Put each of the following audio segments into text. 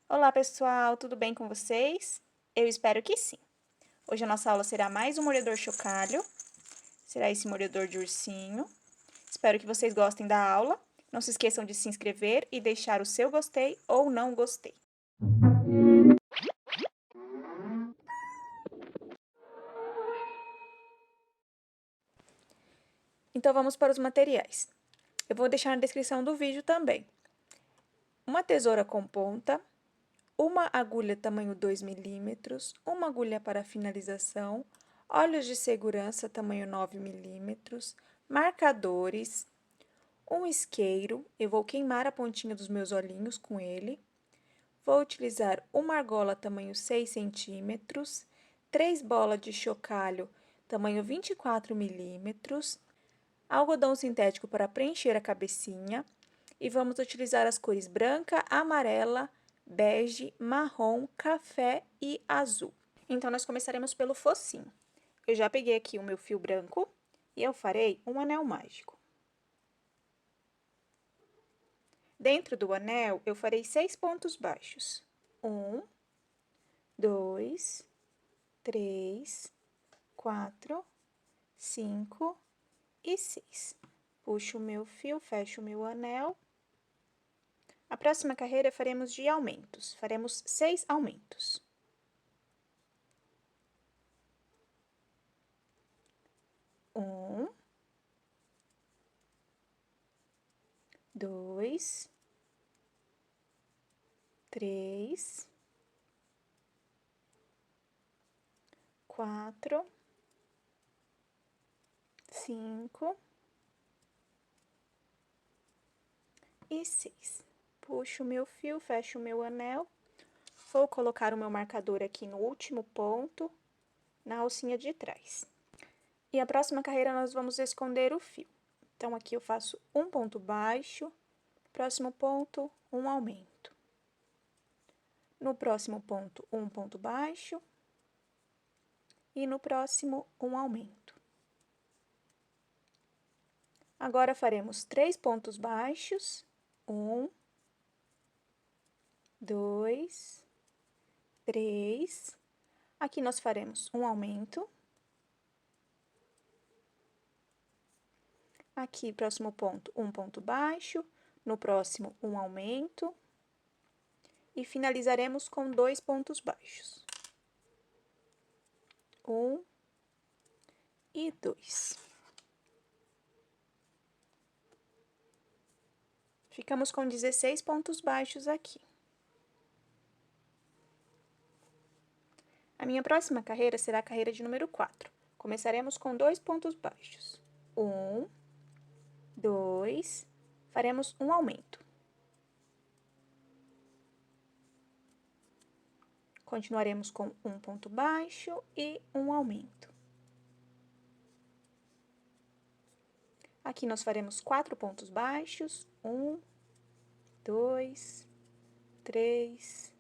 Olá, pessoal, tudo bem com vocês? Eu espero que sim. Hoje a nossa aula será mais um mordedor chocalho, será esse mordedor de ursinho. Espero que vocês gostem da aula. Não se esqueçam de se inscrever e deixar o seu gostei ou não gostei. Então, vamos para os materiais. Eu vou deixar na descrição do vídeo também. Uma tesoura com ponta, uma agulha tamanho 2 milímetros, uma agulha para finalização, olhos de segurança tamanho 9 milímetros, marcadores, um isqueiro, eu vou queimar a pontinha dos meus olhinhos com ele. Vou utilizar uma argola tamanho 6 centímetros, 3 bolas de chocalho tamanho 24 milímetros, algodão sintético para preencher a cabecinha, e vamos utilizar as cores branca, amarela, bege, marrom, café e azul. Então, nós começaremos pelo focinho. Eu já peguei aqui o meu fio branco e eu farei um anel mágico. Dentro do anel, eu farei 6 pontos baixos. 1, 2, 3, 4, 5 e 6. Puxo o meu fio, fecho o meu anel. A próxima carreira faremos de aumentos. Faremos 6 aumentos. 1, 2, 3, 4, 5 e 6. Puxo o meu fio, fecho o meu anel. Vou colocar o meu marcador aqui no último ponto, na alcinha de trás. E a próxima carreira, nós vamos esconder o fio. Então, aqui eu faço um ponto baixo, próximo ponto, um aumento. No próximo ponto, um ponto baixo, e no próximo, um aumento. Agora, faremos 3 pontos baixos, 1, 2, 3. Aqui nós faremos um aumento. Aqui, próximo ponto, um ponto baixo, no próximo, um aumento. E finalizaremos com 2 pontos baixos. 1 e 2. Ficamos com 16 pontos baixos aqui. A minha próxima carreira será a carreira de número 4. Começaremos com 2 pontos baixos. 1, 2, faremos um aumento. Continuaremos com um ponto baixo e um aumento. Aqui nós faremos 4 pontos baixos, 1, 2, 3,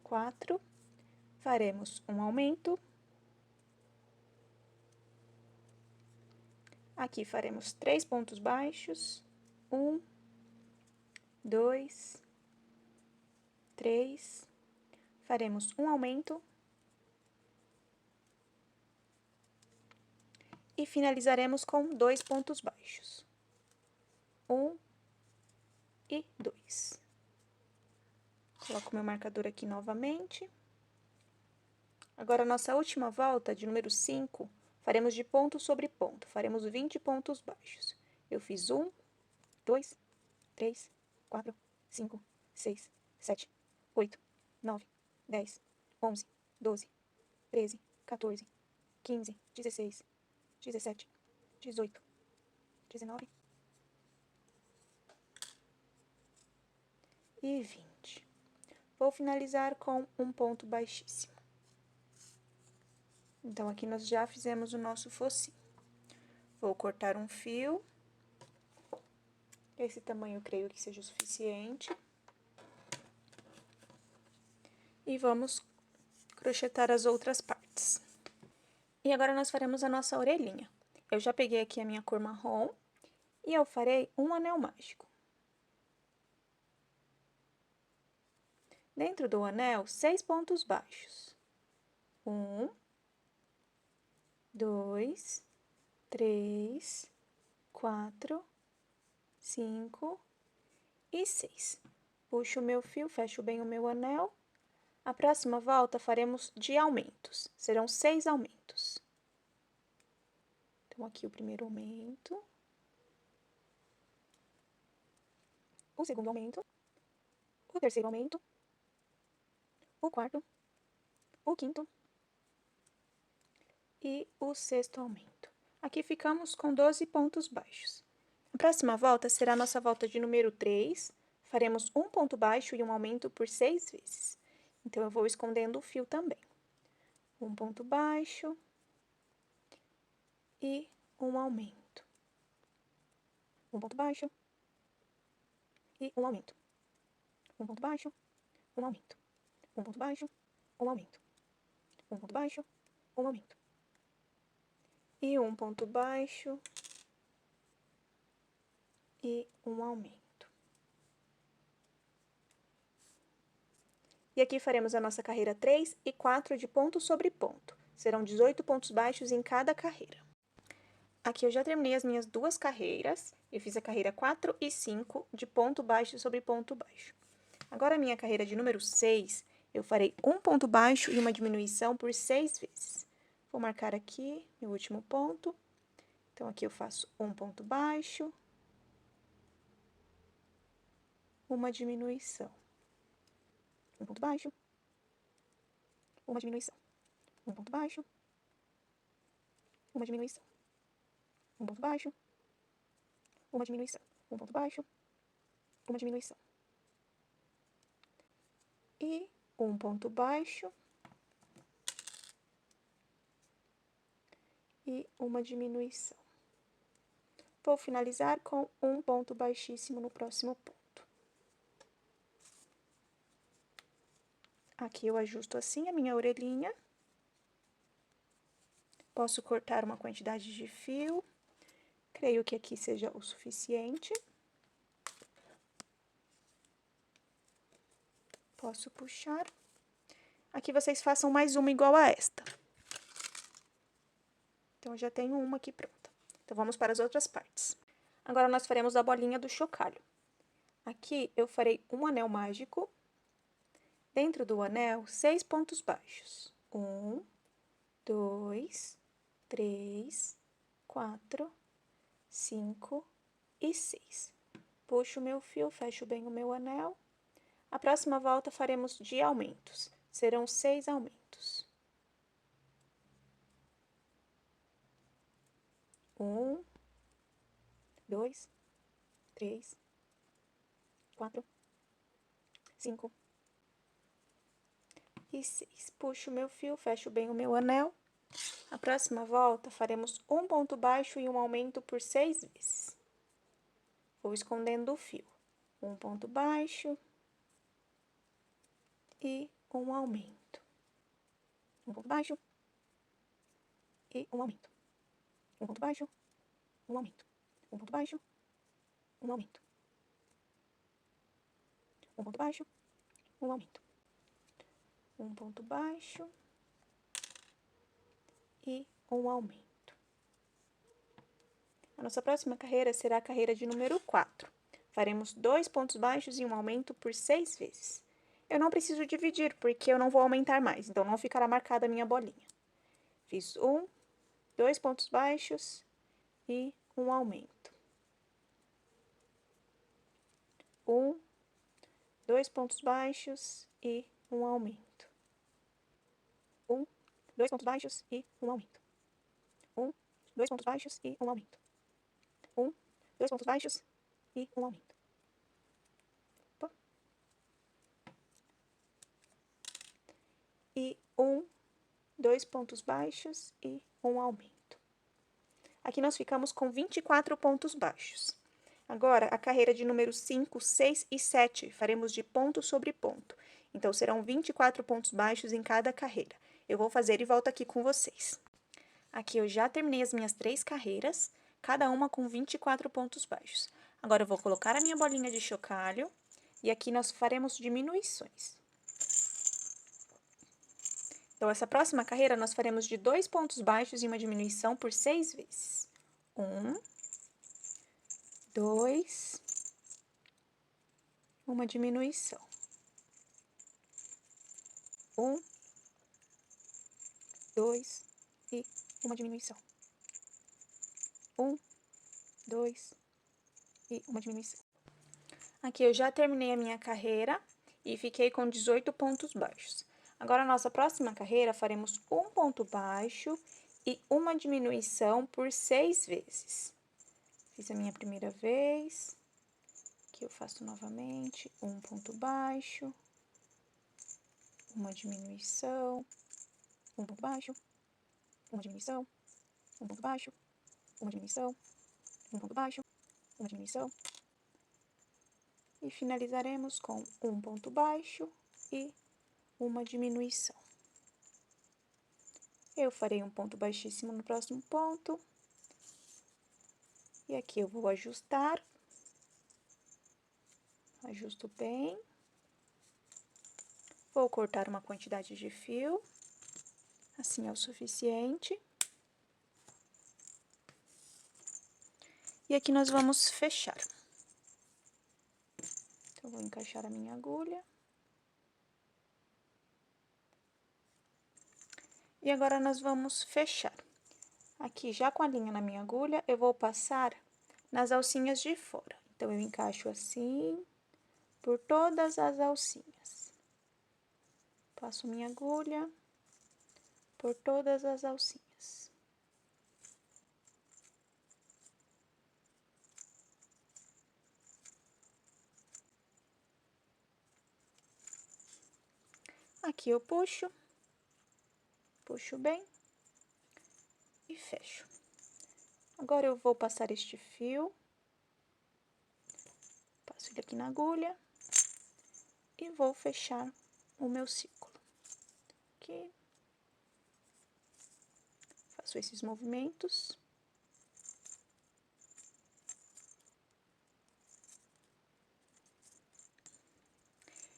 4. Faremos um aumento. Aqui faremos 3 pontos baixos, 1, 2, 3. Faremos um aumento. E finalizaremos com 2 pontos baixos. 1 e 2. Coloco meu marcador aqui novamente. Agora, a nossa última volta, de número 5, faremos de ponto sobre ponto. Faremos 20 pontos baixos. Eu fiz 1, 2, 3, 4, 5, 6, 7, 8, 9, 10, 11, 12, 13, 14, 15, 16, 17, 18, 19 e 20. Vou finalizar com um ponto baixíssimo. Então, aqui nós já fizemos o nosso focinho. Vou cortar um fio. Esse tamanho eu creio que seja o suficiente. E vamos crochetar as outras partes. E agora, nós faremos a nossa orelhinha. Eu já peguei aqui a minha cor marrom e eu farei um anel mágico. Dentro do anel, 6 pontos baixos. 1, 2, 3, 4, 5 e 6. Puxo o meu fio, fecho bem o meu anel. A próxima volta faremos de aumentos. Serão 6 aumentos. Então, aqui o primeiro aumento. O segundo aumento. O terceiro aumento. O quarto. O quinto. E o sexto aumento. Aqui ficamos com 12 pontos baixos. A próxima volta será a nossa volta de número 3. Faremos um ponto baixo e um aumento por 6 vezes. Então, eu vou escondendo o fio também. Um ponto baixo e um aumento. Um ponto baixo e um aumento. Um ponto baixo, um aumento. Um ponto baixo, um aumento. Um ponto baixo, um aumento. E um ponto baixo e um aumento. E aqui faremos a nossa carreira 3 e 4 de ponto sobre ponto. Serão 18 pontos baixos em cada carreira. Aqui eu já terminei as minhas duas carreiras. Eu fiz a carreira 4 e 5 de ponto baixo sobre ponto baixo. Agora, a minha carreira de número 6, eu farei um ponto baixo e uma diminuição por 6 vezes. Vou marcar aqui meu último ponto. Então, aqui eu faço um ponto baixo, uma diminuição. Um ponto baixo, uma diminuição. Um ponto baixo, uma diminuição. Um ponto baixo, uma diminuição. Um ponto baixo, uma diminuição. E um ponto baixo e uma diminuição. Vou finalizar com um ponto baixíssimo no próximo ponto. Aqui eu ajusto assim a minha orelhinha. Posso cortar uma quantidade de fio. Creio que aqui seja o suficiente. Posso puxar. Aqui vocês façam mais uma igual a esta. Então, eu já tenho uma aqui pronta. Então, vamos para as outras partes. Agora, nós faremos a bolinha do chocalho. Aqui, eu farei um anel mágico. Dentro do anel, 6 pontos baixos. 1, 2, 3, 4, 5 e 6. Puxo o meu fio, fecho bem o meu anel. A próxima volta faremos de aumentos. Serão 6 aumentos. 1, 2, 3, 4, 5 e 6. Puxo o meu fio, fecho bem o meu anel. A próxima volta faremos um ponto baixo e um aumento por 6 vezes. Vou escondendo o fio. Um ponto baixo e um aumento. Um ponto baixo e um aumento. Um ponto baixo, um aumento. Um ponto baixo, um aumento. Um ponto baixo, um aumento. Um ponto baixo e um aumento. A nossa próxima carreira será a carreira de número 4. Faremos 2 pontos baixos e um aumento por 6 vezes. Eu não preciso dividir, porque eu não vou aumentar mais, então não ficará marcada a minha bolinha. Fiz 1, 2 pontos baixos e um aumento. 1, 2 pontos baixos e um aumento. 1, 2 pontos baixos e um aumento. 1, 2 pontos baixos e um aumento. 1, 2 pontos baixos e um aumento. Opa. E 1, 2 pontos baixos e um aumento. Aqui nós ficamos com 24 pontos baixos. Agora, a carreira de número 5, 6 e 7, faremos de ponto sobre ponto. Então, serão 24 pontos baixos em cada carreira. Eu vou fazer e volto aqui com vocês. Aqui eu já terminei as minhas 3 carreiras, cada uma com 24 pontos baixos. Agora, eu vou colocar a minha bolinha de chocalho e aqui nós faremos diminuições. Então, essa próxima carreira, nós faremos de 2 pontos baixos e uma diminuição por 6 vezes. 1, 2, uma diminuição. 1, 2 e uma diminuição. 1, 2 e uma diminuição. Aqui eu já terminei a minha carreira e fiquei com 18 pontos baixos. Agora, a nossa próxima carreira, faremos um ponto baixo e uma diminuição por 6 vezes. Fiz a minha primeira vez, aqui eu faço novamente, um ponto baixo, uma diminuição, um ponto baixo, uma diminuição, um ponto baixo, uma diminuição, um ponto baixo, uma diminuição. E finalizaremos com um ponto baixo e uma diminuição. Eu farei um ponto baixíssimo no próximo ponto. E aqui eu vou ajustar. Ajusto bem. Vou cortar uma quantidade de fio. Assim é o suficiente. E aqui nós vamos fechar. Então, vou encaixar a minha agulha. E agora, nós vamos fechar. Aqui, já com a linha na minha agulha, eu vou passar nas alcinhas de fora. Então, eu encaixo assim, por todas as alcinhas. Passo minha agulha por todas as alcinhas. Aqui eu puxo bem e fecho. Agora, eu vou passar este fio, passo ele aqui na agulha e vou fechar o meu círculo. Aqui, faço esses movimentos.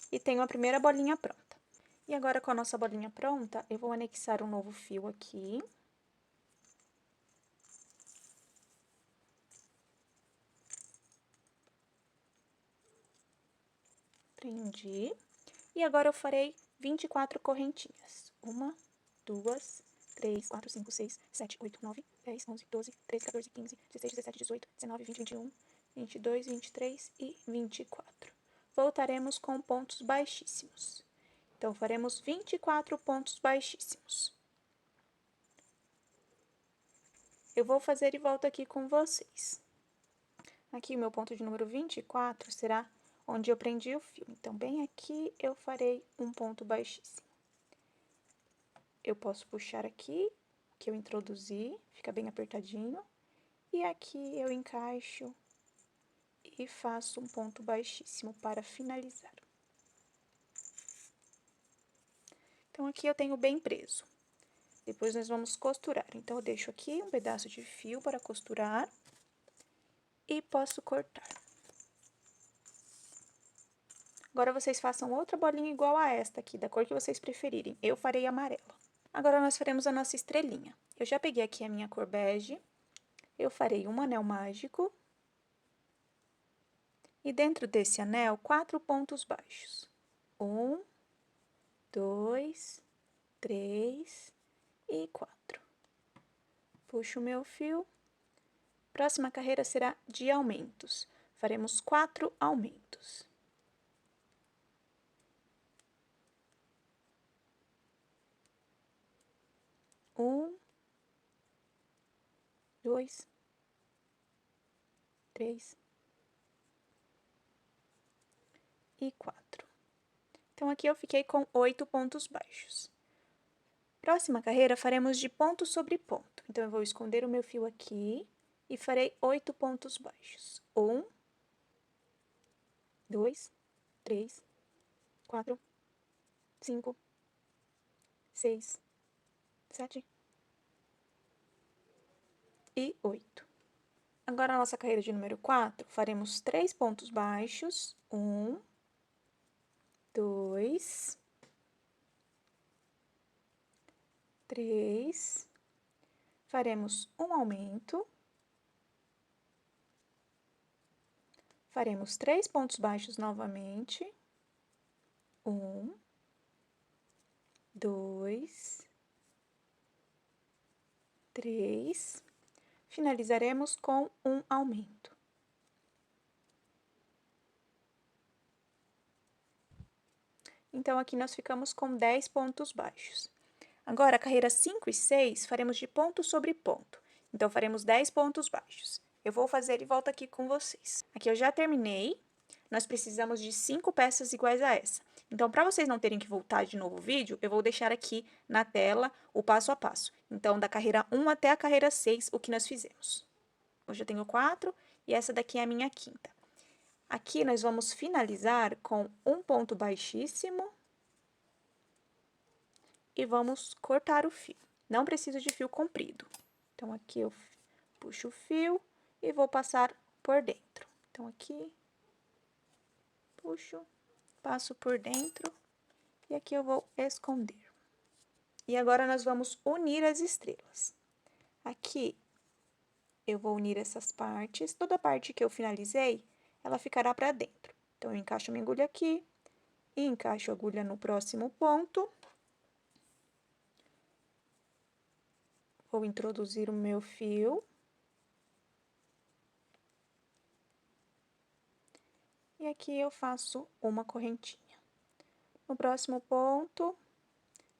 E tenho a primeira bolinha pronta. E agora, com a nossa bolinha pronta, eu vou anexar um novo fio aqui. Prendi. E agora, eu farei 24 correntinhas. 1, 2, 3, 4, 5, 6, 7, 8, 9, 10, 11, 12, 13, 14, 15, 16, 17, 18, 19, 20, 21, 22, 23 e 24. Voltaremos com pontos baixíssimos. Então, faremos 24 pontos baixíssimos. Eu vou fazer e volto aqui com vocês. Aqui, o meu ponto de número 24 será onde eu prendi o fio. Então, bem aqui, eu farei um ponto baixíssimo. Eu posso puxar aqui, que eu introduzi, fica bem apertadinho. E aqui eu encaixo e faço um ponto baixíssimo para finalizar. Então, aqui eu tenho bem preso. Depois, nós vamos costurar. Então, eu deixo aqui um pedaço de fio para costurar e posso cortar. Agora, vocês façam outra bolinha igual a esta aqui, da cor que vocês preferirem. Eu farei amarela. Agora, nós faremos a nossa estrelinha. Eu já peguei aqui a minha cor bege. Eu farei um anel mágico. E dentro desse anel, 4 pontos baixos. 1, 2, 3 e 4. Puxo o meu fio. Próxima carreira será de aumentos. Faremos 4 aumentos. Um, 2, 3 e 4. Então, aqui eu fiquei com 8 pontos baixos. Próxima carreira, faremos de ponto sobre ponto. Então, eu vou esconder o meu fio aqui e farei 8 pontos baixos. 1, 2, 3, 4, 5, 6, 7 e 8. Agora, a nossa carreira de número 4, faremos 3 pontos baixos. 1, 2, 3, faremos um aumento, faremos 3 pontos baixos novamente, 1, 2, 3, finalizaremos com um aumento. Então, aqui nós ficamos com 10 pontos baixos. Agora, a carreira 5 e 6, faremos de ponto sobre ponto. Então, faremos 10 pontos baixos. Eu vou fazer e volto aqui com vocês. Aqui eu já terminei. Nós precisamos de 5 peças iguais a essa. Então, para vocês não terem que voltar de novo o vídeo, eu vou deixar aqui na tela o passo a passo. Então, da carreira 1 até a carreira 6, o que nós fizemos. Hoje eu tenho 4 e essa daqui é a minha quinta. Aqui nós vamos finalizar com um ponto baixíssimo e vamos cortar o fio. Não preciso de fio comprido. Então, aqui eu puxo o fio e vou passar por dentro. Então, aqui, puxo, passo por dentro e aqui eu vou esconder. E agora, nós vamos unir as estrelas. Aqui, eu vou unir essas partes. Toda a parte que eu finalizei, ela ficará para dentro. Então, eu encaixo a minha agulha aqui e encaixo a agulha no próximo ponto. Vou introduzir o meu fio. E aqui eu faço uma correntinha. No próximo ponto,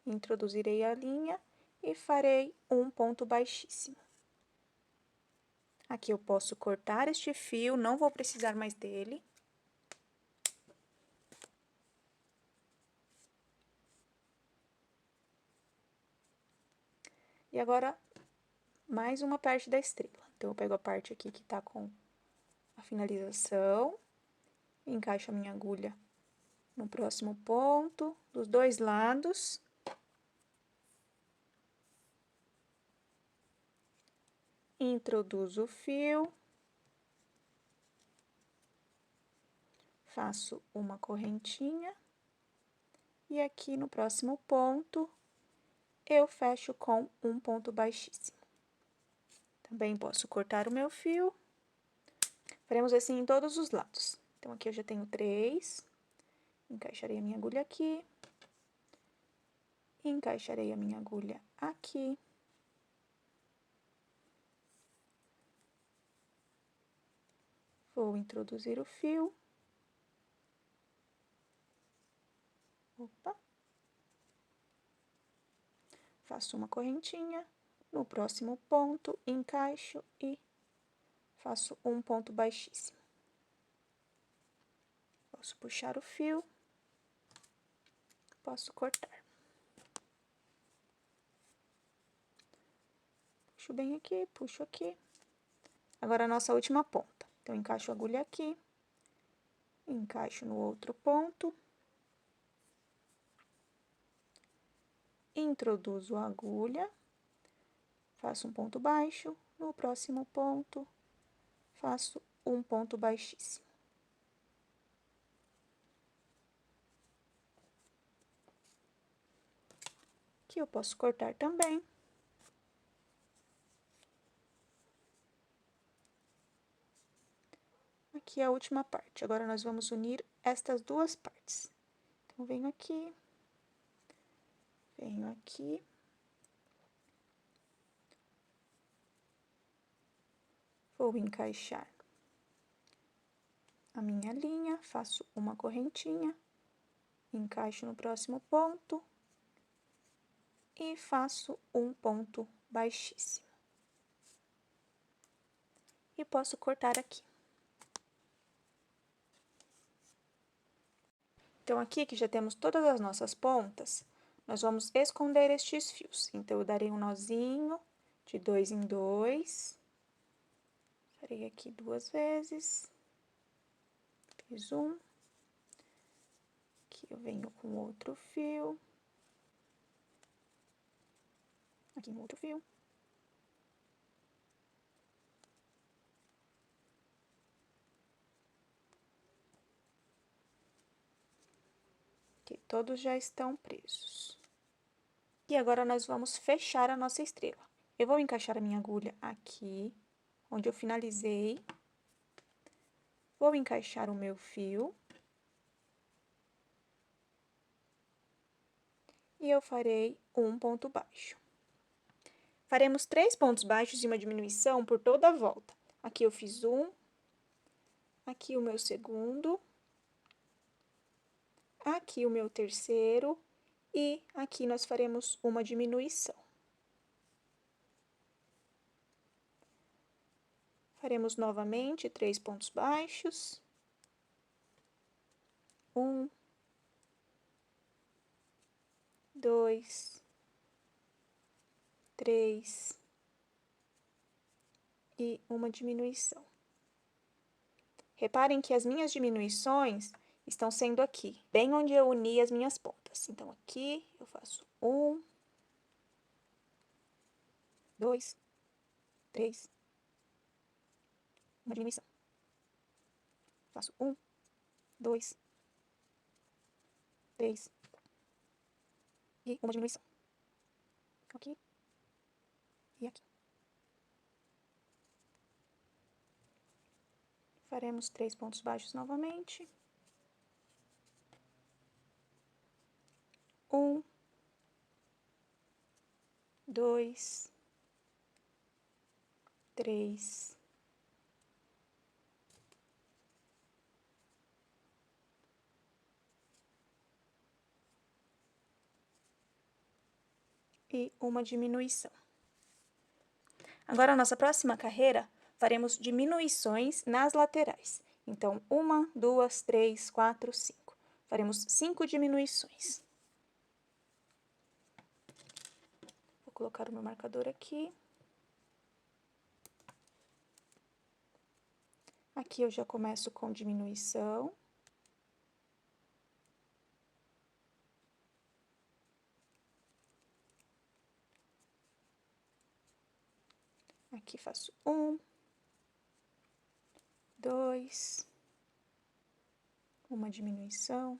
introduzirei a linha e farei um ponto baixíssimo. Aqui eu posso cortar este fio, não vou precisar mais dele. E agora, mais uma parte da estrela. Então, eu pego a parte aqui que tá com a finalização, encaixo a minha agulha no próximo ponto, dos dois lados. Introduzo o fio. Faço uma correntinha. E aqui no próximo ponto, eu fecho com um ponto baixíssimo. Também posso cortar o meu fio. Faremos assim em todos os lados. Então, aqui eu já tenho 3. Encaixarei a minha agulha aqui. Encaixarei a minha agulha aqui. Vou introduzir o fio. Opa. Faço uma correntinha. No próximo ponto, encaixo e faço um ponto baixíssimo. Posso puxar o fio. Posso cortar. Puxo bem aqui, puxo aqui. Agora, a nossa última ponta. Então, encaixo a agulha aqui. Encaixo no outro ponto. Introduzo a agulha. Faço um ponto baixo. No próximo ponto, faço um ponto baixíssimo. Aqui eu posso cortar também. Aqui é a última parte. Agora, nós vamos unir estas duas partes. Então, venho aqui. Venho aqui. Vou encaixar a minha linha, faço uma correntinha, encaixo no próximo ponto e faço um ponto baixíssimo. E posso cortar aqui. Então, aqui que já temos todas as nossas pontas, nós vamos esconder estes fios. Então, eu darei um nozinho de 2 em 2. Farei aqui 2 vezes. Fiz um. Aqui eu venho com outro fio. Aqui um outro fio. Aqui todos já estão presos. E agora, nós vamos fechar a nossa estrela. Eu vou encaixar a minha agulha aqui, onde eu finalizei. Vou encaixar o meu fio. E eu farei um ponto baixo. Faremos 3 pontos baixos e uma diminuição por toda a volta. Aqui eu fiz um, aqui o meu segundo, aqui o meu terceiro e aqui nós faremos uma diminuição. Faremos novamente 3 pontos baixos. 1, 2, 3 e uma diminuição. Reparem que as minhas diminuições estão sendo aqui, bem onde eu uni as minhas pontas. Então, aqui eu faço 1, 2, 3, uma diminuição. Faço 1, 2, 3 e uma diminuição. Aqui e aqui. Faremos 3 pontos baixos novamente. 1, 2, 3 e uma diminuição. Agora, a nossa próxima carreira, faremos diminuições nas laterais. Então, 1, 2, 3, 4, 5. Faremos 5 diminuições. Vou colocar o meu marcador aqui. Aqui eu já começo com diminuição. Aqui faço 1, 2, uma diminuição.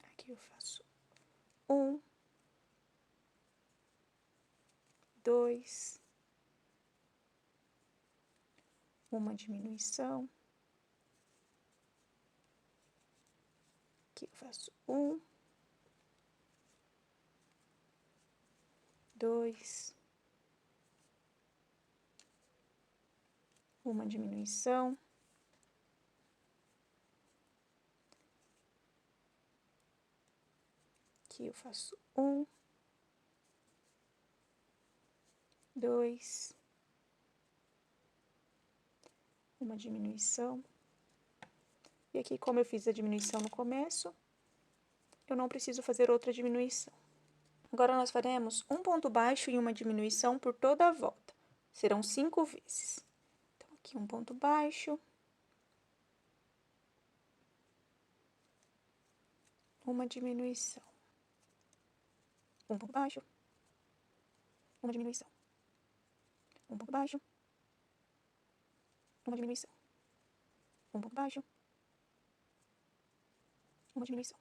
Aqui eu faço 1, 2, uma diminuição. Aqui eu faço 1, 2, uma diminuição. Aqui eu faço 1, 2, uma diminuição. E aqui, como eu fiz a diminuição no começo, eu não preciso fazer outra diminuição. Agora, nós faremos um ponto baixo e uma diminuição por toda a volta. Serão 5 vezes. Então, aqui um ponto baixo. Uma diminuição. Um ponto baixo. Uma diminuição. Um ponto baixo. Uma diminuição. Um ponto baixo. Uma diminuição.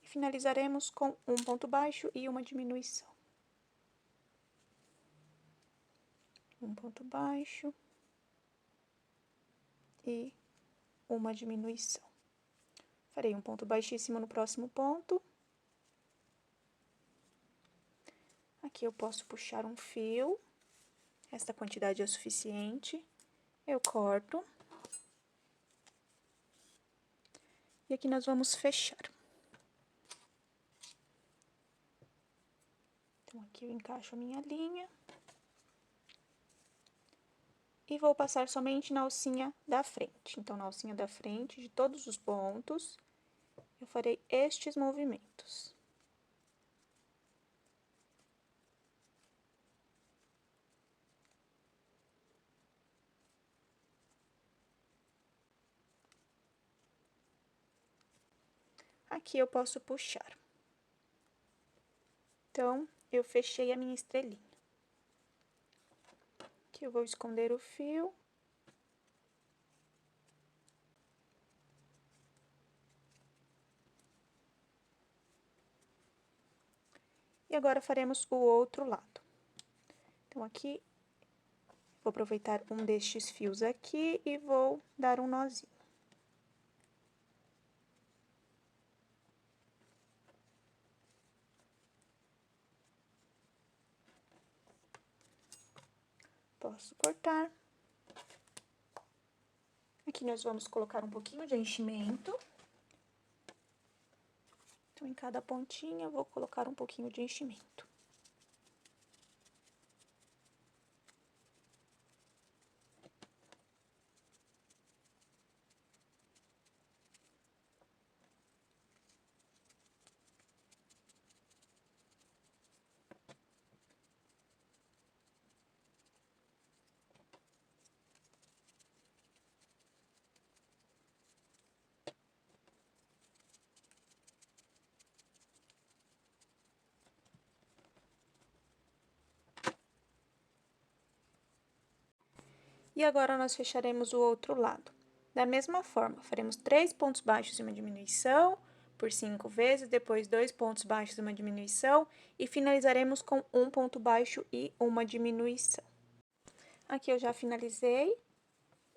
E finalizaremos com um ponto baixo e uma diminuição. Um ponto baixo e uma diminuição. Farei um ponto baixíssimo no próximo ponto. Aqui eu posso puxar um fio. Esta quantidade é suficiente. Eu corto. E aqui nós vamos fechar. Então, aqui eu encaixo a minha linha. E vou passar somente na alcinha da frente. Então, na alcinha da frente, de todos os pontos, eu farei estes movimentos. Aqui eu posso puxar. Então, eu fechei a minha estrelinha. Aqui eu vou esconder o fio. E agora faremos o outro lado. Então, aqui, vou aproveitar um destes fios aqui e vou dar um nozinho. Posso cortar. Aqui nós vamos colocar um pouquinho de enchimento. Então, em cada pontinha, eu vou colocar um pouquinho de enchimento. E agora, nós fecharemos o outro lado. Da mesma forma, faremos 3 pontos baixos e uma diminuição, por 5 vezes, depois 2 pontos baixos e uma diminuição, e finalizaremos com um ponto baixo e uma diminuição. Aqui eu já finalizei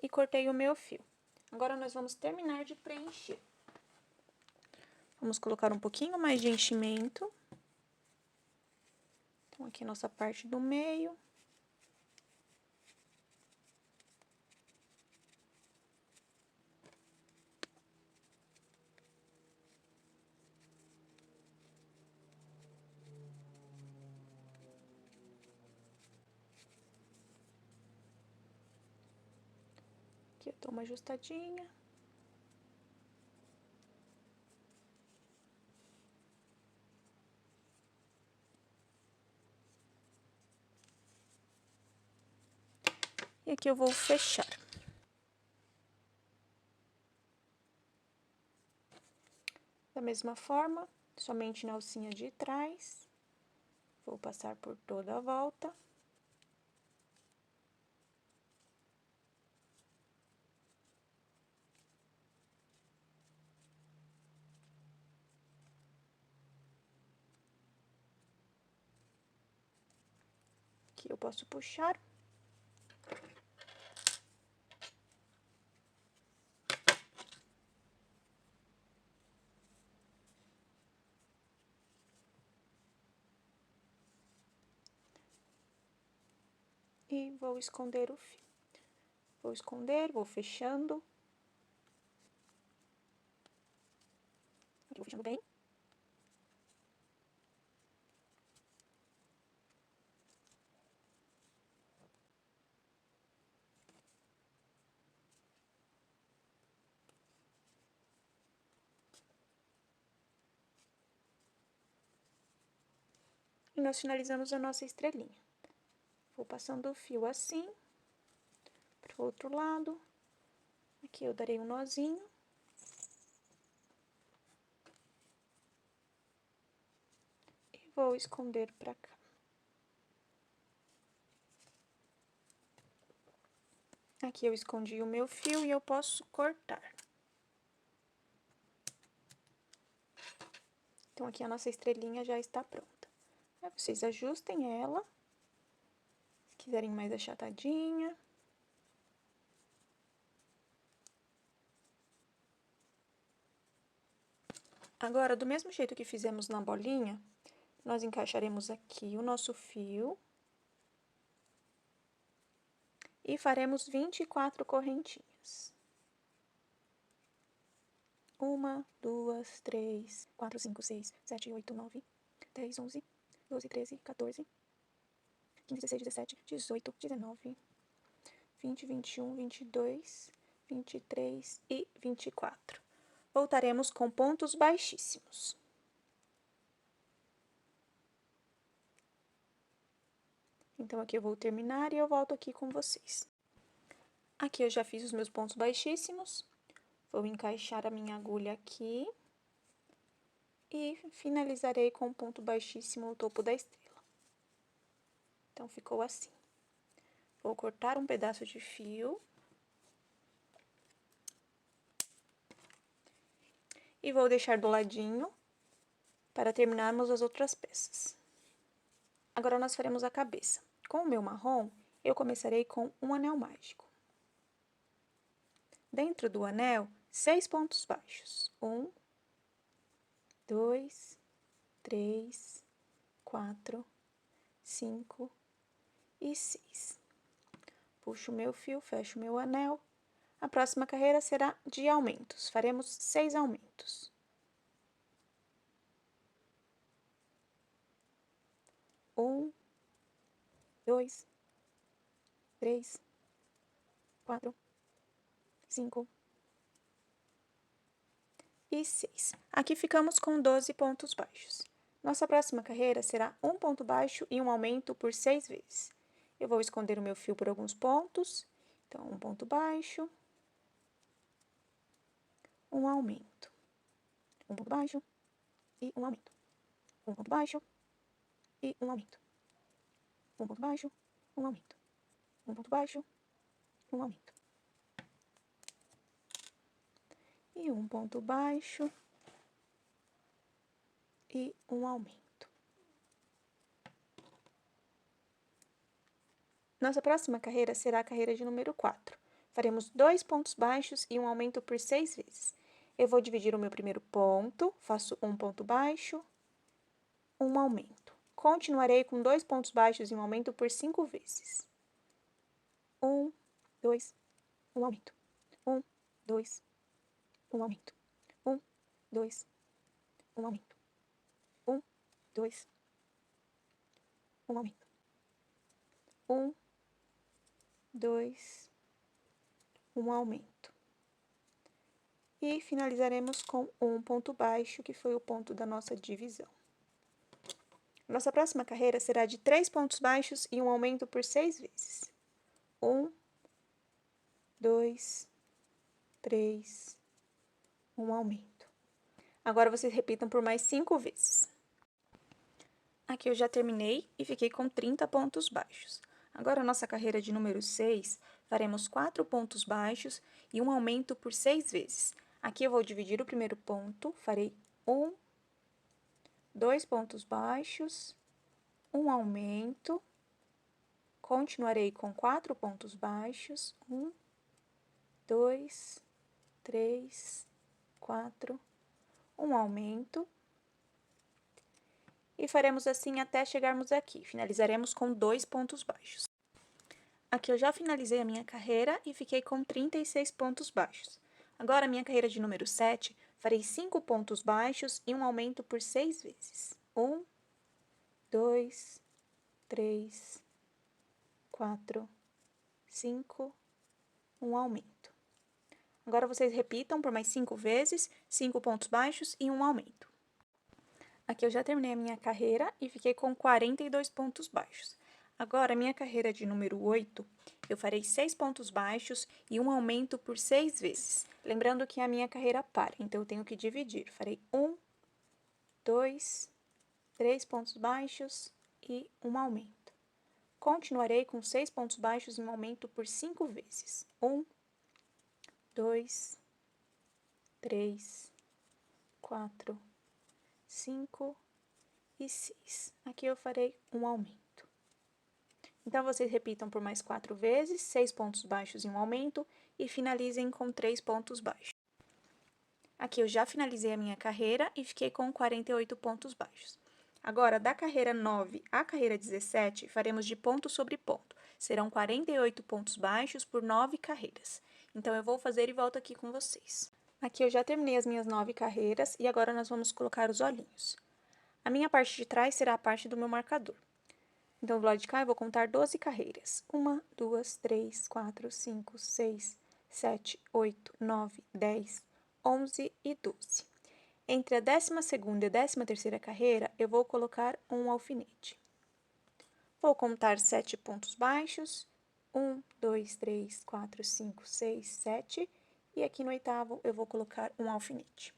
e cortei o meu fio. Agora, nós vamos terminar de preencher. Vamos colocar um pouquinho mais de enchimento. Então, aqui a nossa parte do meio. Aqui eu dou uma ajustadinha. E aqui eu vou fechar. Da mesma forma, somente na alcinha de trás, vou passar por toda a volta. Aqui eu posso puxar. E vou esconder o fio. Vou esconder, vou fechando. Aqui vou fechando bem. E nós finalizamos a nossa estrelinha. Vou passando o fio assim, para o outro lado. Aqui eu darei um nozinho. E vou esconder pra cá. Aqui eu escondi o meu fio e eu posso cortar. Então, aqui a nossa estrelinha já está pronta. Aí, vocês ajustem ela. Se quiserem mais achatadinha. Agora, do mesmo jeito que fizemos na bolinha, nós encaixaremos aqui o nosso fio. E faremos 24 correntinhas. 1, 2, 3, 4, 5, 6, 7, 8, 9, 10, 11, 12, 13, 14, 15, 16, 17, 18, 19, 20, 21, 22, 23 e 24. Voltaremos com pontos baixíssimos. Então, aqui eu vou terminar e eu volto aqui com vocês. Aqui eu já fiz os meus pontos baixíssimos. Vou encaixar a minha agulha aqui. E finalizarei com um ponto baixíssimo no topo da estrela. Então, ficou assim. Vou cortar um pedaço de fio. E vou deixar do ladinho para terminarmos as outras peças. Agora, nós faremos a cabeça. Com o meu marrom, eu começarei com um anel mágico. Dentro do anel, 6 pontos baixos. 1, 2, 3, 4, 5 e 6. Puxo o meu fio, fecho o meu anel. A próxima carreira será de aumentos. Faremos 6 aumentos. 1, 2, 3, 4, 5 e 6. Aqui ficamos com 12 pontos baixos. Nossa próxima carreira será um ponto baixo e um aumento por 6 vezes. Eu vou esconder o meu fio por alguns pontos. Então, um ponto baixo, um aumento. Um ponto baixo e um aumento. Um ponto baixo e um aumento. Um ponto baixo, um aumento. Um ponto baixo, um aumento. E um ponto baixo e um aumento. Nossa próxima carreira será a carreira de número 4. Faremos 2 pontos baixos e um aumento por 6 vezes. Eu vou dividir o meu primeiro ponto, faço um ponto baixo, um aumento. Continuarei com 2 pontos baixos e um aumento por 5 vezes. 1, 2, um aumento. 1, 2, um aumento. 1, 2, um aumento. 1, 2, um aumento. 1, 2, um aumento. E finalizaremos com um ponto baixo, que foi o ponto da nossa divisão. Nossa próxima carreira será de 3 pontos baixos e um aumento por 6 vezes. 1, 2, 3, um aumento. Agora, vocês repitam por mais 5 vezes. Aqui eu já terminei e fiquei com 30 pontos baixos. Agora, a nossa carreira de número 6, faremos 4 pontos baixos e um aumento por 6 vezes. Aqui eu vou dividir o primeiro ponto, farei 1, 2 pontos baixos, um aumento, continuarei com 4 pontos baixos, 1, 2, 3, 4, um aumento, e faremos assim até chegarmos aqui. Finalizaremos com 2 pontos baixos. Aqui eu já finalizei a minha carreira e fiquei com 36 pontos baixos. Agora, a minha carreira de número 7, farei 5 pontos baixos e um aumento por 6 vezes. 1, 2, 3, 4, 5, um aumento. Agora, vocês repitam por mais 5 vezes, 5 pontos baixos e um aumento. Aqui eu já terminei a minha carreira e fiquei com 42 pontos baixos. Agora, a minha carreira de número 8, eu farei 6 pontos baixos e um aumento por 6 vezes. Lembrando que a minha carreira para, então eu tenho que dividir. Farei 1, 2, 3 pontos baixos e um aumento. Continuarei com 6 pontos baixos e um aumento por 5 vezes. 1, 2, 3, 4, 5 e 6. Aqui eu farei um aumento. Então, vocês repitam por mais 4 vezes, 6 pontos baixos e um aumento, e finalizem com 3 pontos baixos. Aqui eu já finalizei a minha carreira e fiquei com 48 pontos baixos. Agora, da carreira 9 à carreira 17, faremos de ponto sobre ponto. Serão 48 pontos baixos por 9 carreiras. Então, eu vou fazer e volto aqui com vocês. Aqui eu já terminei as minhas 9 carreiras e agora nós vamos colocar os olhinhos. A minha parte de trás será a parte do meu marcador. Então, do lado de cá, eu vou contar 12 carreiras. 1, 2, 3, 4, 5, 6, 7, 8, 9, 10, 11 e 12. Entre a 12ª e a 13ª carreira, eu vou colocar um alfinete. Vou contar 7 pontos baixos. 1, 2, 3, 4, 5, 6, 7. E aqui no 8º, eu vou colocar um alfinete.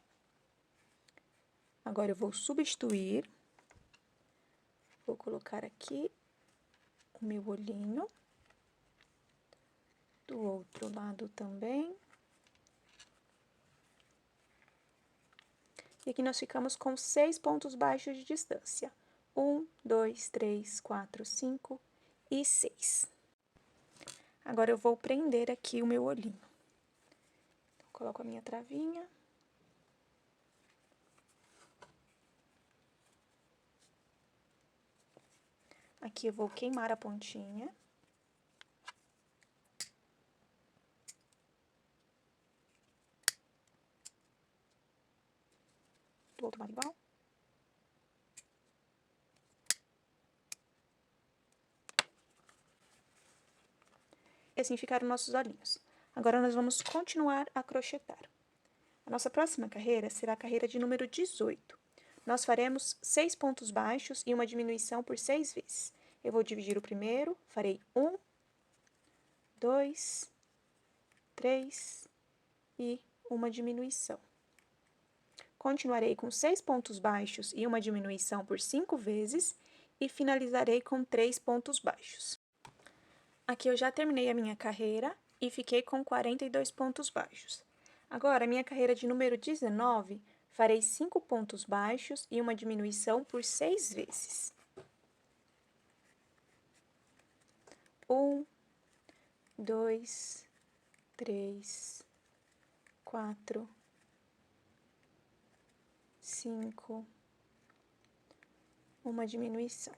Agora, eu vou substituir. Vou colocar aqui o meu olhinho. Do outro lado também. E aqui nós ficamos com 6 pontos baixos de distância. 1, 2, 3, 4, 5 e 6. Agora, eu vou prender aqui o meu olhinho. Então, coloco a minha travinha. Aqui eu vou queimar a pontinha. Do outro lado igual. E assim ficaram nossos olhinhos. Agora, nós vamos continuar a crochetar. A nossa próxima carreira será a carreira de número 18. Nós faremos 6 pontos baixos e uma diminuição por 6 vezes. Eu vou dividir o primeiro, farei 1, 2, 3 e uma diminuição. Continuarei com 6 pontos baixos e uma diminuição por 5 vezes e finalizarei com 3 pontos baixos. Aqui eu já terminei a minha carreira e fiquei com 42 pontos baixos. Agora, a minha carreira de número 19, farei 5 pontos baixos e uma diminuição por 6 vezes. 1, 2, 3, 4, 5, uma diminuição.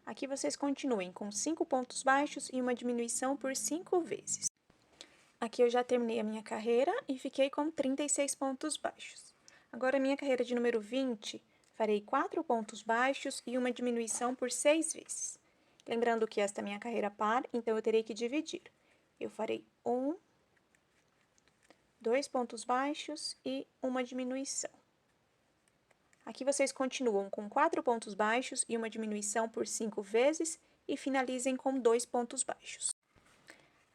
Aqui vocês continuem com 5 pontos baixos e uma diminuição por 5 vezes. Aqui eu já terminei a minha carreira e fiquei com 36 pontos baixos. Agora, a minha carreira de número 20, farei 4 pontos baixos e uma diminuição por 6 vezes. Lembrando que esta é minha carreira par, então eu terei que dividir. Eu farei 1, 2 pontos baixos e uma diminuição. Aqui vocês continuam com 4 pontos baixos e uma diminuição por 5 vezes e finalizem com 2 pontos baixos.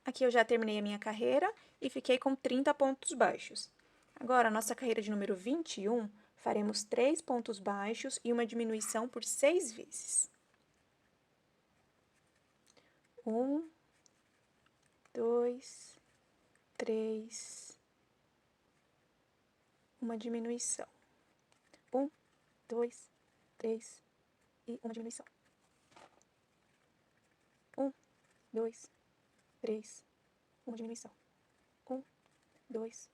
Aqui eu já terminei a minha carreira e fiquei com 30 pontos baixos. Agora, a nossa carreira de número 21, faremos 3 pontos baixos e uma diminuição por 6 vezes. 1, 2, 3, uma diminuição. 1, 2, 3 e uma diminuição. 1, 2, 3, uma diminuição. 1, 2,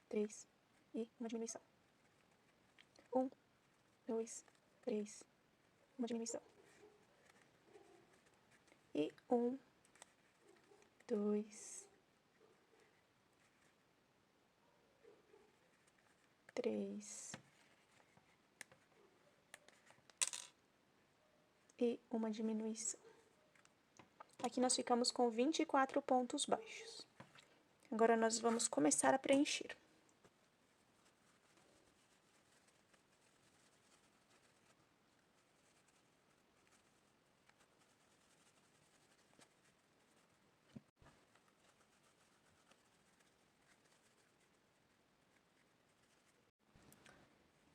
3 e uma diminuição. 1, 2, 3, uma diminuição. E 1, 2, 3 e uma diminuição. Aqui nós ficamos com 24 pontos baixos. Agora, nós vamos começar a preencher.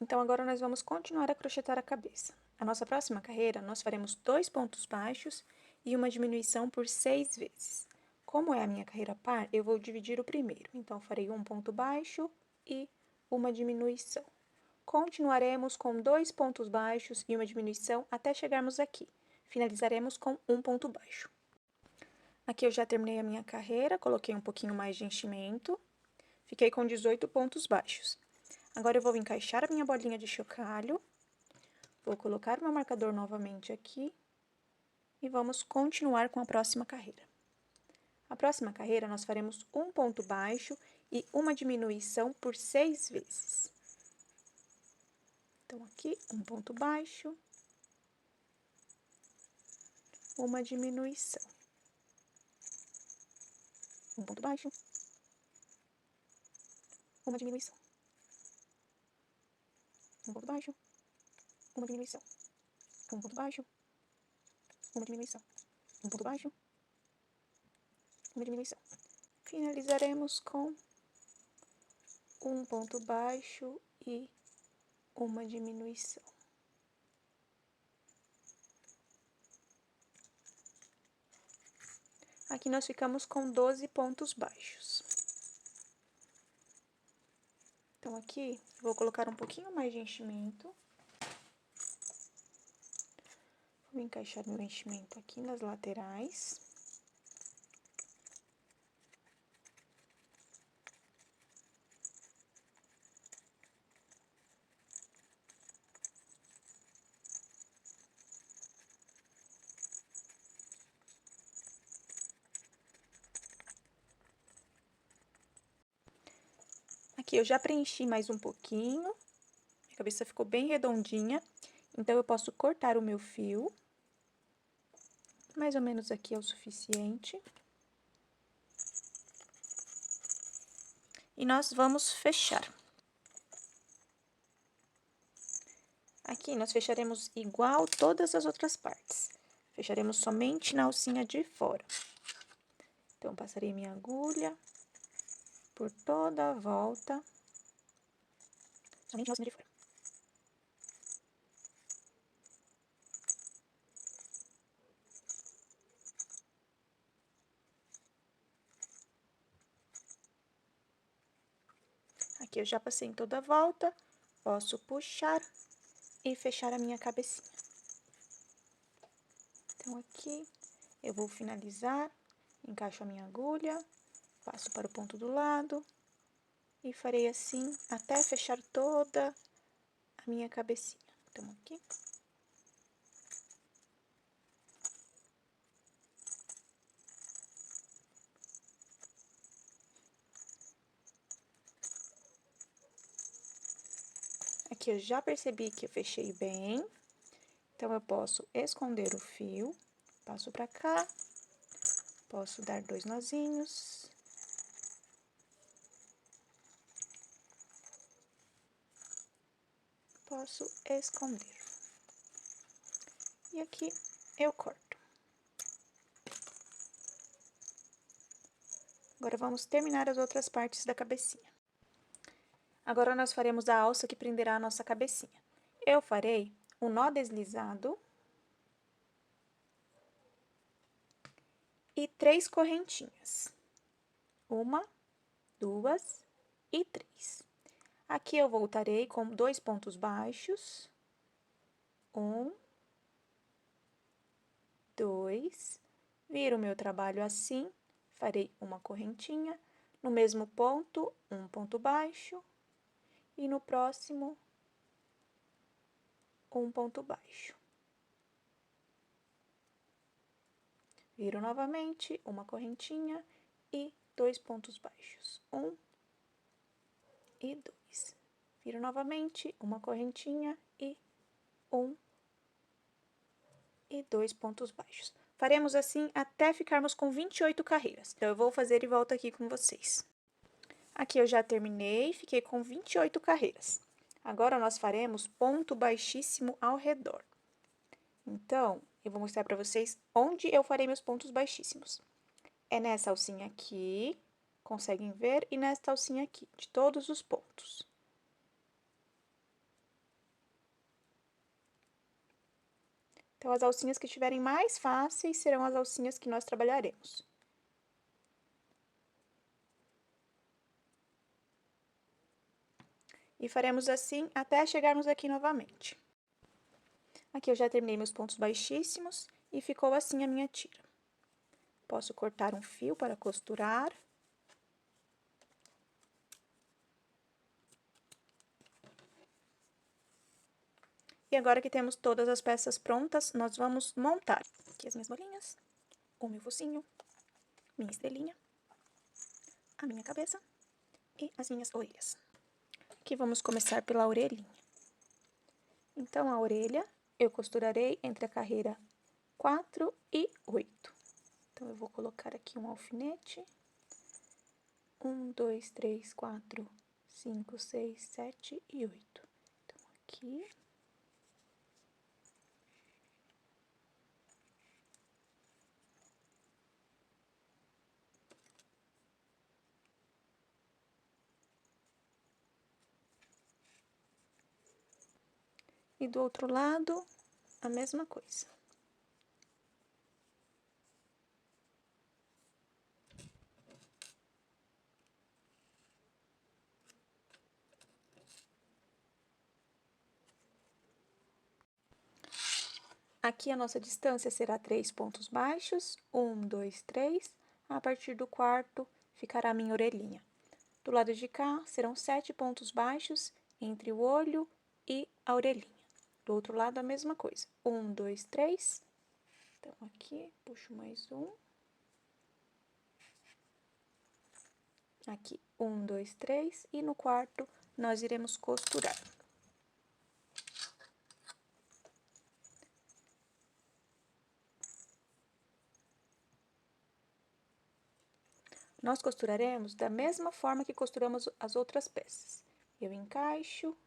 Então, agora nós vamos continuar a crochetar a cabeça. A nossa próxima carreira, nós faremos 2 pontos baixos e uma diminuição por 6 vezes. Como é a minha carreira par, eu vou dividir o primeiro. Então, farei 1 ponto baixo e uma diminuição. Continuaremos com 2 pontos baixos e uma diminuição até chegarmos aqui. Finalizaremos com 1 ponto baixo. Aqui eu já terminei a minha carreira, coloquei um pouquinho mais de enchimento. Fiquei com 18 pontos baixos. Agora, eu vou encaixar a minha bolinha de chocalho, vou colocar o meu marcador novamente aqui e vamos continuar com a próxima carreira. A próxima carreira, nós faremos 1 ponto baixo e uma diminuição por 6 vezes. Então, aqui, 1 ponto baixo, uma diminuição. 1 ponto baixo, uma diminuição. 1 ponto baixo, uma diminuição. 1 ponto baixo, uma diminuição. 1 ponto baixo, uma diminuição. Finalizaremos com 1 ponto baixo e uma diminuição. Aqui nós ficamos com 12 pontos baixos. Então, aqui, vou colocar um pouquinho mais de enchimento. Vou encaixar meu enchimento aqui nas laterais. Aqui eu já preenchi mais um pouquinho, a cabeça ficou bem redondinha, então eu posso cortar o meu fio. Mais ou menos aqui é o suficiente. E nós vamos fechar. Aqui nós fecharemos igual todas as outras partes. Fecharemos somente na alcinha de fora. Então, passarei minha agulha por toda a volta, somente na alcinha de fora. Aqui eu já passei em toda a volta, posso puxar e fechar a minha cabecinha. Então, aqui eu vou finalizar, encaixo a minha agulha, passo para o ponto do lado e farei assim até fechar toda a minha cabecinha. Então, aqui. Aqui eu já percebi que eu fechei bem, então eu posso esconder o fio, passo pra cá, posso dar 2 nozinhos. Posso esconder. E aqui eu corto. Agora, vamos terminar as outras partes da cabecinha. Agora, nós faremos a alça que prenderá a nossa cabecinha. Eu farei um nó deslizado e 3 correntinhas. 1, 2 e 3. Aqui eu voltarei com 2 pontos baixos. 1, 2, viro o meu trabalho assim, farei uma correntinha, no mesmo ponto, um ponto baixo, e no próximo, um ponto baixo. Viro novamente, uma correntinha e 2 pontos baixos. 1 e 2. Viro novamente, uma correntinha e 1 e 2 pontos baixos. Faremos assim até ficarmos com 28 carreiras. Então, eu vou fazer e volto aqui com vocês. Aqui eu já terminei, fiquei com 28 carreiras. Agora, nós faremos ponto baixíssimo ao redor. Então, eu vou mostrar para vocês onde eu farei meus pontos baixíssimos. É nessa alcinha aqui, conseguem ver, e nesta alcinha aqui, de todos os pontos. Então, as alcinhas que estiverem mais fáceis serão as alcinhas que nós trabalharemos. E faremos assim até chegarmos aqui novamente. Aqui eu já terminei meus pontos baixíssimos e ficou assim a minha tira. Posso cortar um fio para costurar. E agora que temos todas as peças prontas, nós vamos montar. Aqui as minhas bolinhas, o meu focinho, minha estrelinha, a minha cabeça e as minhas orelhas. Aqui vamos começar pela orelhinha. Então, a orelha eu costurarei entre a carreira 4 e 8. Então, eu vou colocar aqui um alfinete. 1, 2, 3, 4, 5, 6, 7 e 8. Então, aqui. E do outro lado, a mesma coisa. Aqui a nossa distância será 3 pontos baixos, 1, 2, 3. A partir do quarto, ficará a minha orelhinha. Do lado de cá, serão 7 pontos baixos entre o olho e a orelhinha. Do outro lado, a mesma coisa. 1, 2, 3. Então, aqui, puxo mais um. Aqui, 1, 2, 3. E no quarto, nós iremos costurar. Nós costuraremos da mesma forma que costuramos as outras peças. Eu encaixo.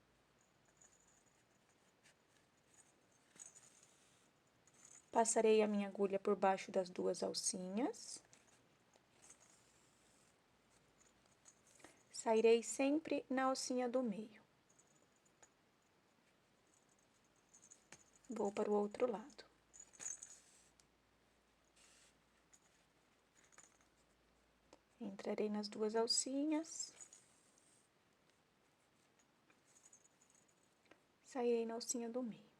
Passarei a minha agulha por baixo das duas alcinhas. Sairei sempre na alcinha do meio. Vou para o outro lado. Entrarei nas duas alcinhas. Sairei na alcinha do meio.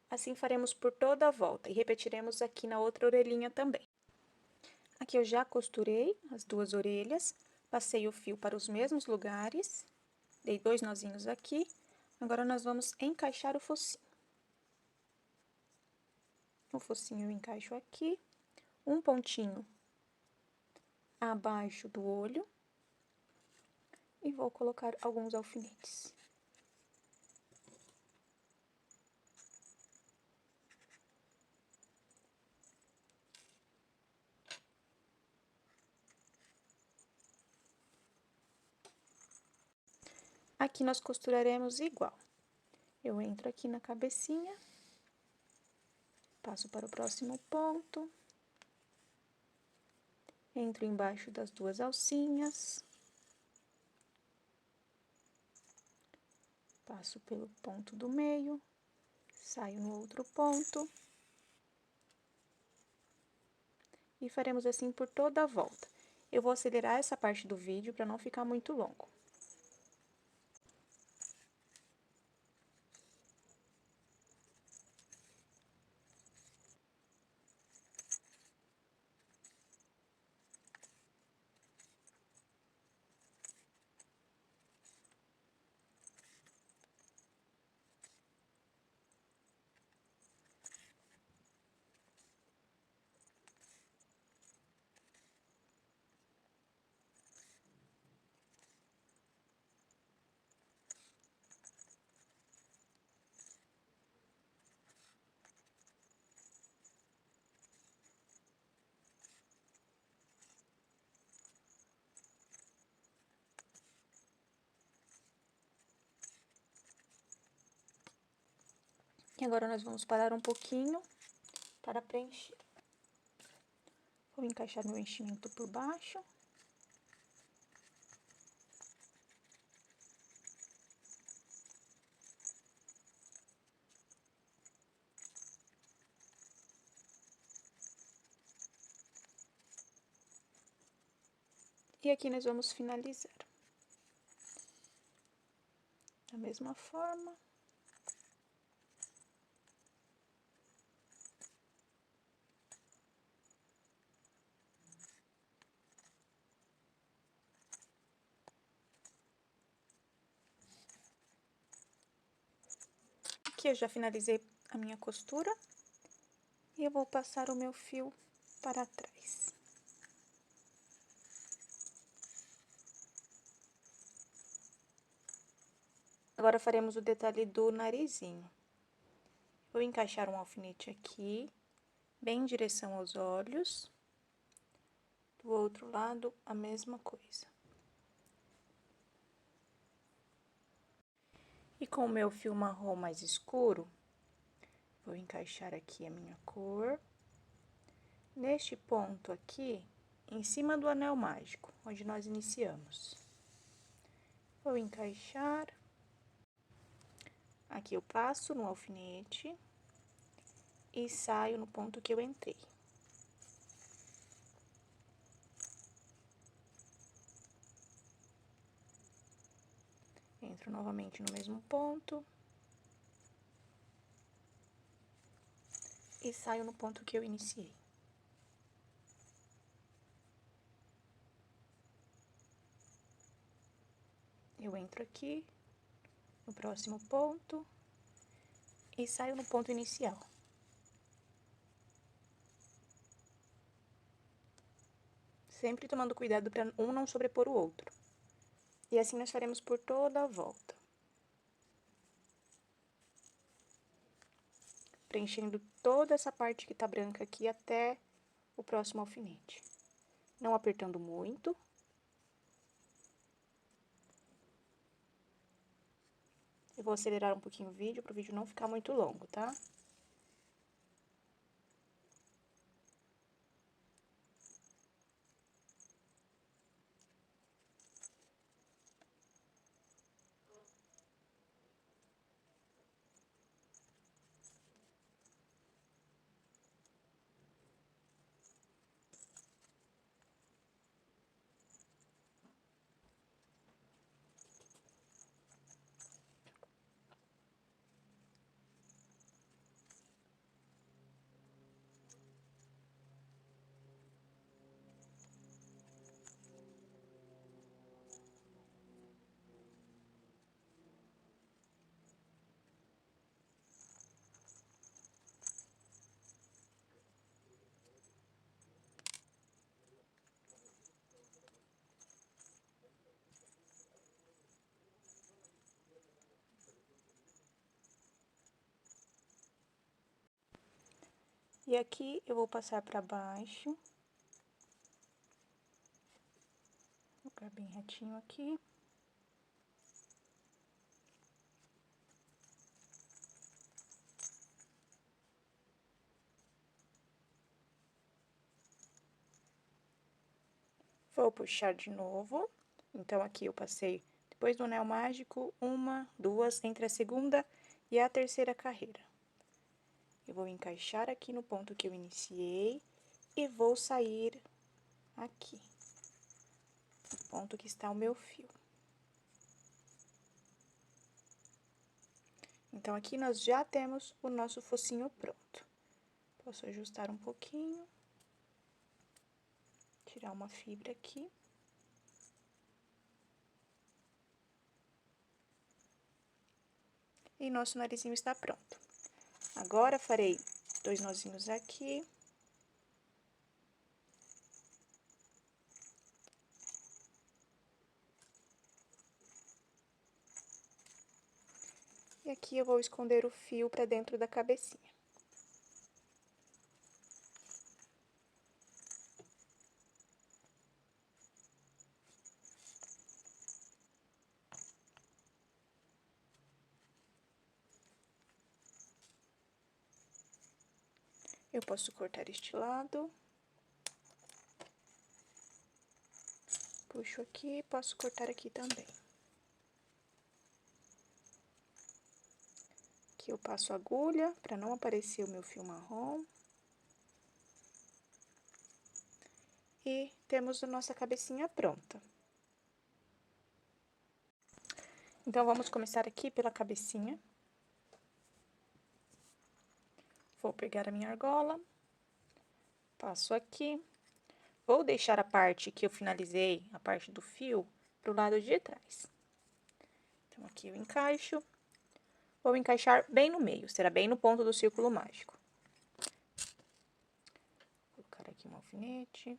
Assim faremos por toda a volta e repetiremos aqui na outra orelhinha também. Aqui eu já costurei as duas orelhas, passei o fio para os mesmos lugares, dei 2 nozinhos aqui. Agora, nós vamos encaixar o focinho. O focinho eu encaixo aqui, um pontinho abaixo do olho e vou colocar alguns alfinetes. Aqui nós costuraremos igual. Eu entro aqui na cabecinha, passo para o próximo ponto, entro embaixo das duas alcinhas, passo pelo ponto do meio, saio no outro ponto e faremos assim por toda a volta. Eu vou acelerar essa parte do vídeo para não ficar muito longo. E agora, nós vamos parar um pouquinho para preencher. Vou encaixar meu enchimento por baixo. E aqui nós vamos finalizar. Da mesma forma. Aqui eu já finalizei a minha costura e eu vou passar o meu fio para trás. Agora, faremos o detalhe do narizinho. Vou encaixar um alfinete aqui, bem em direção aos olhos. Do outro lado, a mesma coisa. E com o meu fio marrom mais escuro, vou encaixar aqui a minha cor. Neste ponto aqui, em cima do anel mágico, onde nós iniciamos. Vou encaixar. Aqui eu passo no alfinete e saio no ponto que eu entrei. Entro novamente no mesmo ponto. E saio no ponto que eu iniciei. Eu entro aqui, no próximo ponto, e saio no ponto inicial. Sempre tomando cuidado para um não sobrepor o outro. E assim nós faremos por toda a volta. Preenchendo toda essa parte que tá branca aqui até o próximo alfinete. Não apertando muito. Eu vou acelerar um pouquinho o vídeo, para o vídeo não ficar muito longo, tá? E aqui eu vou passar para baixo. Vou ficar bem retinho aqui. Vou puxar de novo. Então, aqui eu passei, depois do anel mágico, uma, duas, entre a segunda e a terceira carreira. Eu vou encaixar aqui no ponto que eu iniciei e vou sair aqui, no ponto que está o meu fio. Então, aqui nós já temos o nosso focinho pronto. Posso ajustar um pouquinho, tirar uma fibra aqui. E nosso narizinho está pronto. Agora, farei 2 nozinhos aqui. E aqui eu vou esconder o fio para dentro da cabecinha. Eu posso cortar este lado. Puxo aqui, posso cortar aqui também. Aqui eu passo a agulha, para não aparecer o meu fio marrom. E temos a nossa cabecinha pronta. Então, vamos começar aqui pela cabecinha. Vou pegar a minha argola, passo aqui. Vou deixar a parte que eu finalizei, a parte do fio, pro lado de trás. Então, aqui eu encaixo. Vou encaixar bem no meio, será bem no ponto do círculo mágico. Vou colocar aqui um alfinete.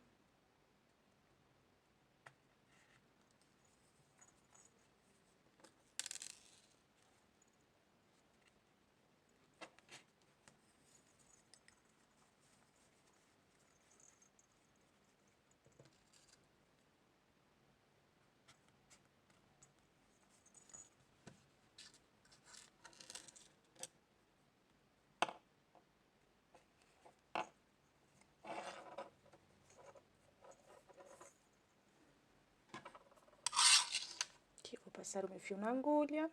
Aqui eu vou passar o meu fio na agulha.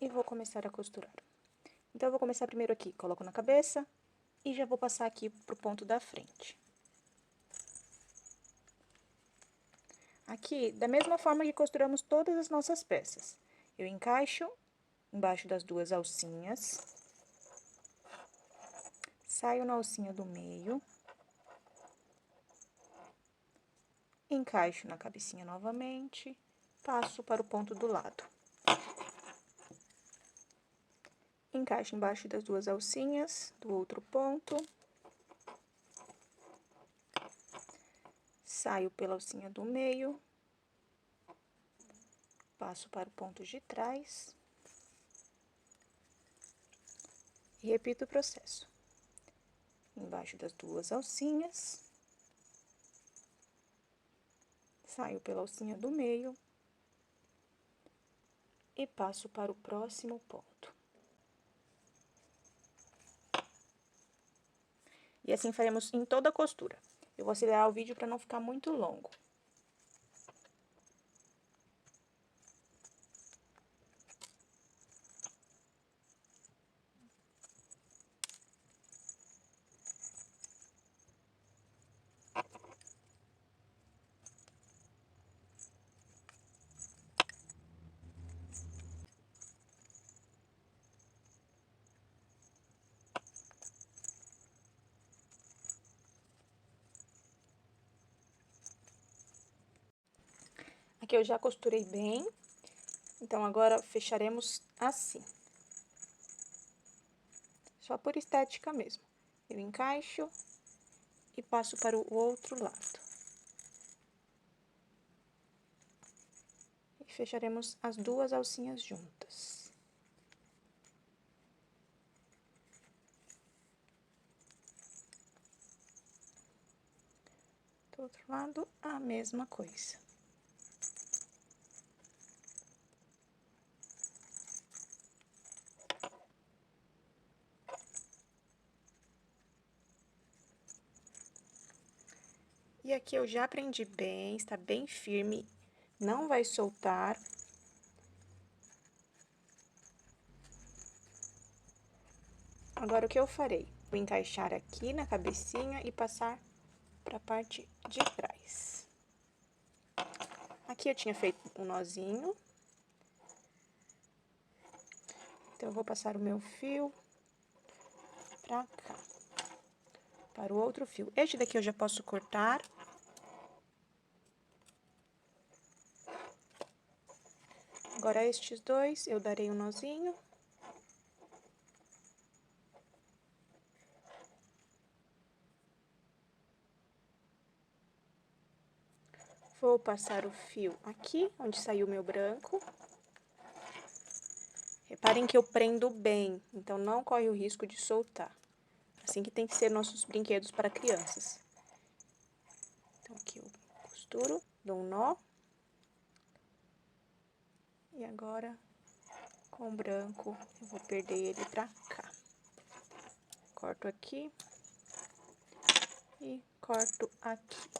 e vou começar a costurar. Então, eu vou começar primeiro aqui, coloco na cabeça e já vou passar aqui pro ponto da frente. Aqui, da mesma forma que costuramos todas as nossas peças, eu encaixo embaixo das duas alcinhas, saio na alcinha do meio, encaixo na cabecinha novamente, passo para o ponto do lado. Encaixo embaixo das duas alcinhas do outro ponto, saio pela alcinha do meio, passo para o ponto de trás e repito o processo. Embaixo das duas alcinhas, saio pela alcinha do meio e passo para o próximo ponto. E assim faremos em toda a costura. Eu vou acelerar o vídeo para não ficar muito longo. Aqui eu já costurei bem, então agora fecharemos assim. Só por estética mesmo. Eu encaixo e passo para o outro lado. E fecharemos as duas alcinhas juntas. Do outro lado, a mesma coisa. E aqui eu já prendi bem, está bem firme, não vai soltar. Agora, o que eu farei? Vou encaixar aqui na cabecinha e passar para a parte de trás. Aqui eu tinha feito um nozinho. Então, eu vou passar o meu fio pra cá, para o outro fio. Este daqui eu já posso cortar. Agora, estes dois, eu darei um nozinho. Vou passar o fio aqui, onde saiu o meu branco. Reparem que eu prendo bem, então não corre o risco de soltar. Assim que tem que ser nossos brinquedos para crianças. Então, aqui eu costuro, dou um nó. E agora, com o branco, eu vou perder ele pra cá. Corto aqui e corto aqui.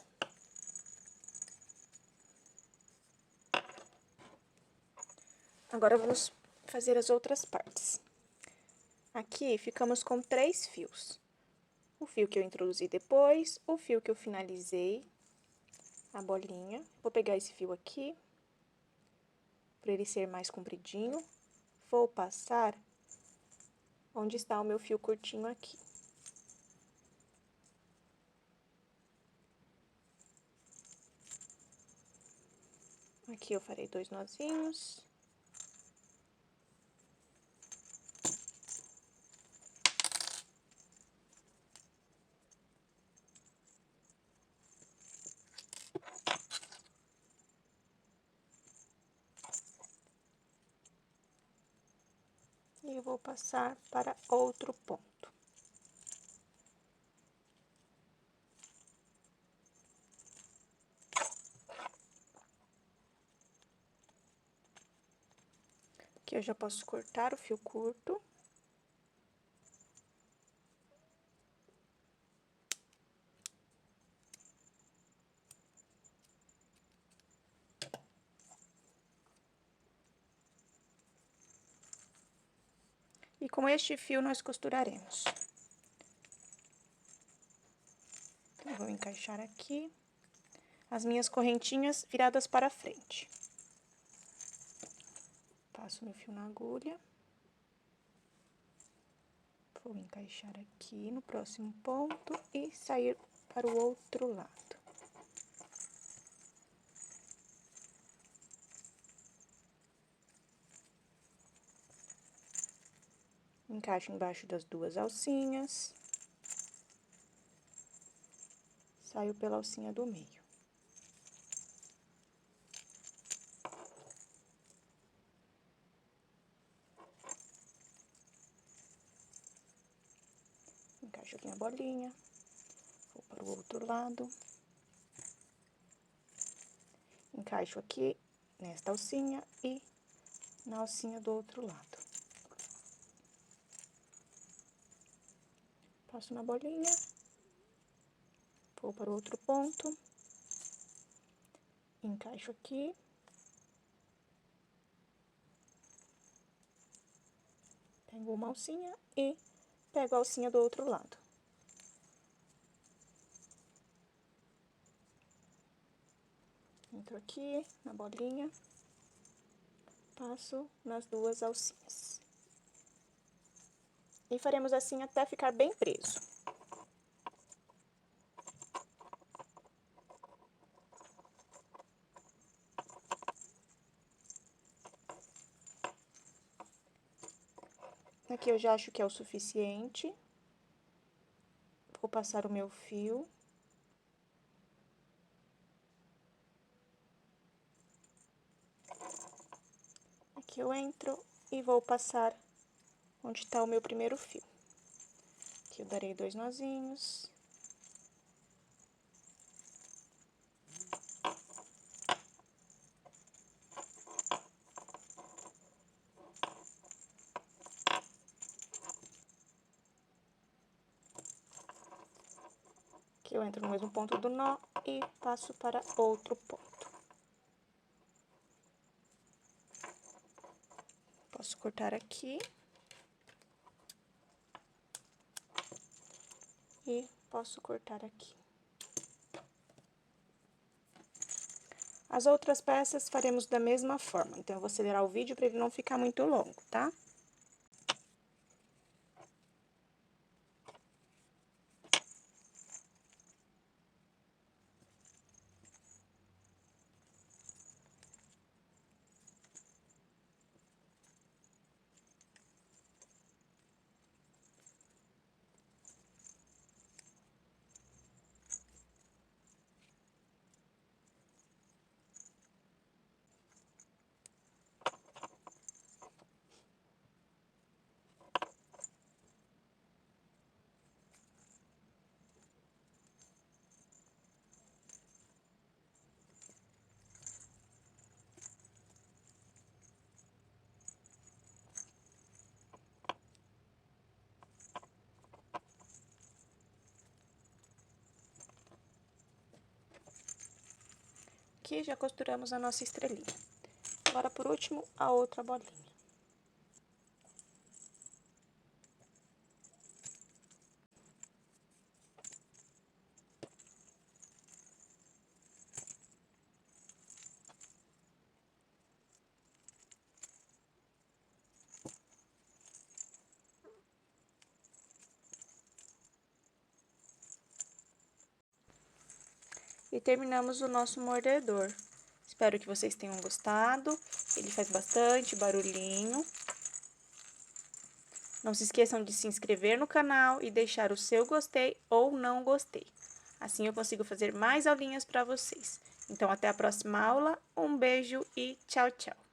Agora, vamos fazer as outras partes. Aqui, ficamos com 3 fios. O fio que eu introduzi depois, o fio que eu finalizei, a bolinha. Vou pegar esse fio aqui, para ele ser mais compridinho. Vou passar onde está o meu fio curtinho aqui. Aqui eu farei 2 nozinhos. E eu vou passar para outro ponto. Aqui eu já posso cortar o fio curto. E com este fio nós costuraremos. Então, eu vou encaixar aqui as minhas correntinhas viradas para frente. Passo meu fio na agulha. Vou encaixar aqui no próximo ponto e sair para o outro lado. Encaixo embaixo das duas alcinhas. Saio pela alcinha do meio. Encaixo aqui a bolinha. Vou para o outro lado. Encaixo aqui nesta alcinha e na alcinha do outro lado. Passo na bolinha. Vou para o outro ponto. Encaixo aqui. Pego uma alcinha e pego a alcinha do outro lado. Entro aqui na bolinha, passo nas duas alcinhas. E faremos assim até ficar bem preso. Aqui eu já acho que é o suficiente. Vou passar o meu fio. Aqui eu entro e vou passar onde está o meu primeiro fio. Aqui eu darei 2 nozinhos. Aqui eu entro no mesmo ponto do nó e passo para outro ponto. Posso cortar aqui. E posso cortar aqui. As outras peças faremos da mesma forma, então eu vou acelerar o vídeo para ele não ficar muito longo, tá? Aqui já costuramos a nossa estrelinha. Agora, por último, a outra bolinha. E terminamos o nosso mordedor. Espero que vocês tenham gostado. Ele faz bastante barulhinho. Não se esqueçam de se inscrever no canal e deixar o seu gostei ou não gostei. Assim eu consigo fazer mais aulinhas para vocês. Então, até a próxima aula. Um beijo e tchau, tchau!